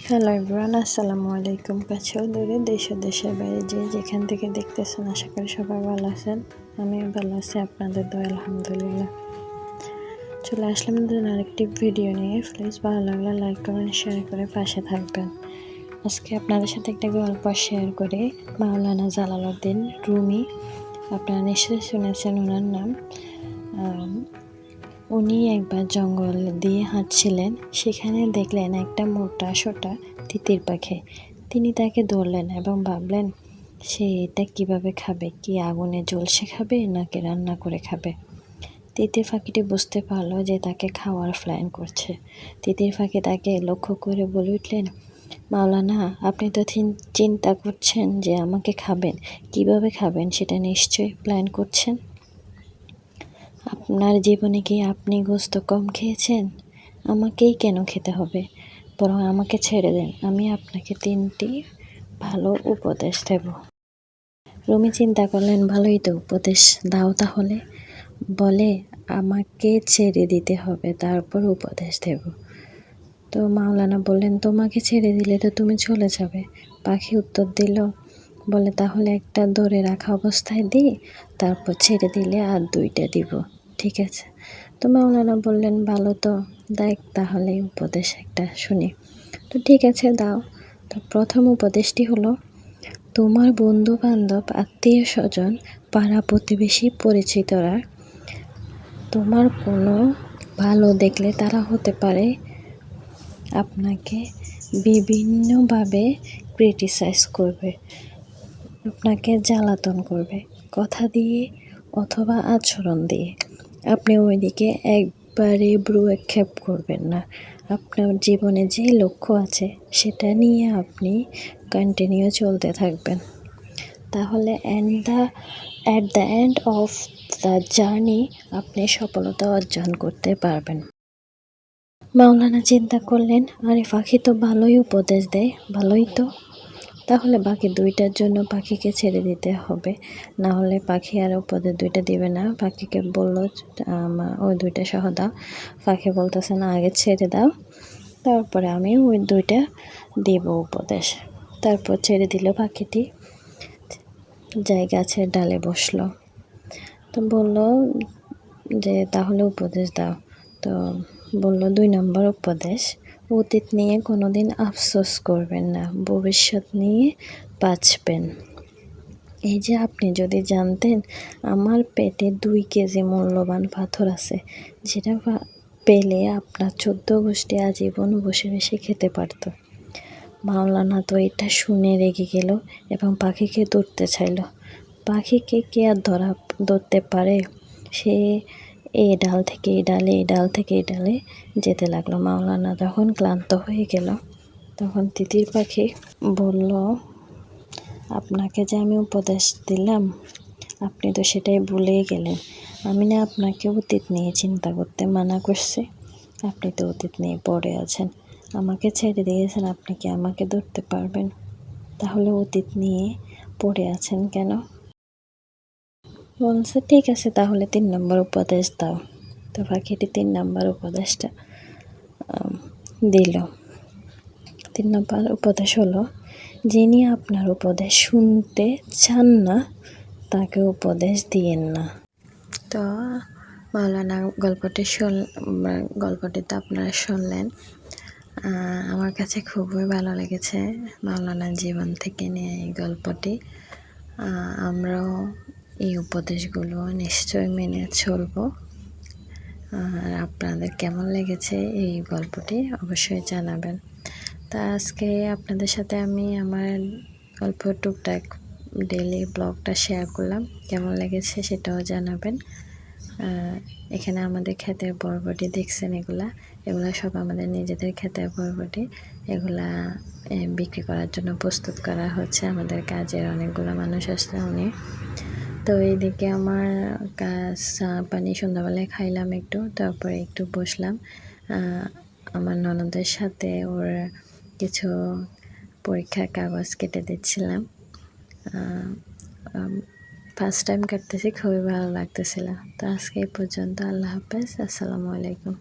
Hello everyone, আসসালামু আলাইকুম। কাছেও দূরে, দেশ ও দেশের বাইরে যে যেখান থেকে দেখতেছেন, আশা করি সবাই ভালো আছেন। আমিও ভালো আছি, আপনাদের দোয়া আলহামদুলিল্লাহ। চলে আসলাম নতুন আরেকটি ভিডিও নিয়ে। প্লিজ ভালো লাগলে লাইক কমেন্ট শেয়ার করে পাশে থাকবেন। আজকে আপনাদের সাথে একটা গল্প শেয়ার করি। মাওলানা জালালউদ্দিন রুমি, আপনারা নিশ্চয়ই শুনেছেন ওনার নাম। উনি একবার জঙ্গল দিয়ে হাঁটছিলেন, সেখানে দেখলেন একটা মোটা সোটা তিতির পাখি। তিনি তাকে ধরলেন এবং ভাবলেন সে এটা কিভাবে খাবে, কি আগুনে ঝলসে খাবে নাকি রান্না করে খাবে। তিতির পাখিটি বুঝতে পারলো যে তাকে খাওয়ার প্ল্যান করছে। তিতির পাখি তাকে লক্ষ্য করে বলে উঠলেন, মাওলানা, আপনি তো চিন্তা করছেন যে আমাকে খাবেন, কিভাবে খাবেন সেটা নিশ্চয়ই প্ল্যান করছেন। আপনার জীবনে কি আপনি গোশত কম খেয়েছেন? আমাকেই কেন খেতে হবে? বরং আমাকে ছেড়ে দেন, আমি আপনাকে 3টি ভালো উপদেশ দেব। রুমি চিন্তা করলেন, ভালোই তো উপদেশ দাও তাহলে। বলে, আমাকে ছেড়ে দিতে হবে, তারপর উপদেশ দেব। তো মাওলানা বললেন, তোমাকে ছেড়ে দিলে তো তুমি চলে যাবে। পাখি উত্তর দিল, বলে, তাহলে একটা ধরে রাখা অবস্থায় দিই, তারপর ছেড়ে দিলে আর 2টা দিব, ঠিক আছে? তো মাওলানা বললেন, ভালো তো, দেখ তাহলে উপদেশ একটা শুনি। তো ঠিক আছে, দাও। তো প্রথম উপদেশটি হলো, তোমার বন্ধু বান্ধব, আত্মীয় স্বজন, পাড়া প্রতিবেশী, পরিচিতরা তোমার কোনো ভালো দেখলে তারা হতে পারে আপনাকে বিভিন্নভাবে ক্রিটিসাইজ করবে, আপনাকে জ্বালাতন করবে, কথা দিয়ে অথবা আচরণ দিয়ে। আপনি ওইদিকে একবারে ভ্রূক্ষেপ করবেন না। আপনার জীবনে যে লক্ষ্য আছে সেটা নিয়ে আপনি কন্টিনিউ চলতে থাকবেন। তাহলে at the end of the journey আপনি সফলতা অর্জন করতে পারবেন। মাওলানা চিন্তা করলেন, আরে পাখি তো ভালোই উপদেশ দেয়, ভালোই তো। তাহলে বাকি 2টার জন্য পাখিকে ছেড়ে দিতে হবে, না হলে পাখি আর উপদেশ 2টা দিবে না। পাখিকে বলল, ওই 2টা সহ দাও। পাখি বলতেছে, না, আগে ছেড়ে দাও, তারপরে আমি ওই 2টা দেব উপদেশ। তারপর ছেড়ে দিল পাখিটি, গাছের ডালে বসলো। তো বলল যে তাহলে উপদেশ দাও। তো বলল, 2 নম্বর উপদেশ, অতীত নিয়ে কোনোদিন আফসোস করবেন না, ভবিষ্যৎ নিয়ে বাঁচবেন। এই যে আপনি যদি জানতেন আমার পেটে 2 কেজি মূল্যবান পাথর আছে, যেটা পেলে আপনার 14 গোষ্ঠী আজীবন বসে বসে খেতে পারত। মাওলানা তো এটা শুনে রেগে গেল এবং পাখিকে ধরতে চাইল। পাখিকে কে আর ধরতে পারে? সে এই ডাল থেকে এই ডালে, এই ডাল থেকে এই ডালে যেতে লাগলো। মাওলানা যখন ক্লান্ত হয়ে গেল, তখন তিতির পাখি বলল, আপনাকে যে আমি উপদেশ দিলাম, আপনি তো সেটাই ভুলেই গেলেন। আমি না আপনাকে অতীত নিয়ে চিন্তা করতে মানা করছি, আপনি তো অতীত নিয়ে পড়ে আছেন। আমাকে ছেড়ে দিয়েছেন, আপনি কি আমাকে ধরতে পারবেন? তাহলে অতীত নিয়ে পড়ে আছেন কেন? বলছে, ঠিক আছে, তাহলে 3 নম্বর উপদেশ দাও। তো পাখিটি 3 নম্বর উপদেশটা দিল। 3 নম্বর উপদেশ হলো, যিনি আপনার উপদেশ শুনতে চান না তাকে উপদেশ দিয়েন না। তো মাওলানা গল্পটি তো আপনারা শুনলেন। আমার কাছে খুবই ভালো লেগেছে মাওলানার জীবন থেকে নিয়ে এই গল্পটি। আমরাও এই উপদেশগুলো নিশ্চয়ই মেনে চলব। আর আপনাদের কেমন লেগেছে এই গল্পটি অবশ্যই জানাবেন। তা আজকে আপনাদের সাথে আমি আমার গল্প টুকটাক ডেইলি ব্লগটা শেয়ার করলাম, কেমন লেগেছে সেটাও জানাবেন। এখানে আমাদের ক্ষেতের বরবটি দেখছেন, এগুলা সব আমাদের নিজেদের ক্ষেতের বরবটি। এগুলা বিক্রি করার জন্য প্রস্তুত করা হচ্ছে। আমাদের কাজের অনেকগুলো মানুষ আসলে উনি। তো এইদিকে আমার কাজ পানি সন্ধ্যাবেলায় খাইলাম একটু, তারপরে একটু বসলাম আমার ননদের সাথে, ওর কিছু পরীক্ষার কাগজ কেটে দিচ্ছিলাম। ফার্স্ট টাইম কাটতেছি, খুবই ভালো লাগতেছিল। তো আজকে এই পর্যন্ত, আল্লাহ হাফেজ, আসসালামু আলাইকুম।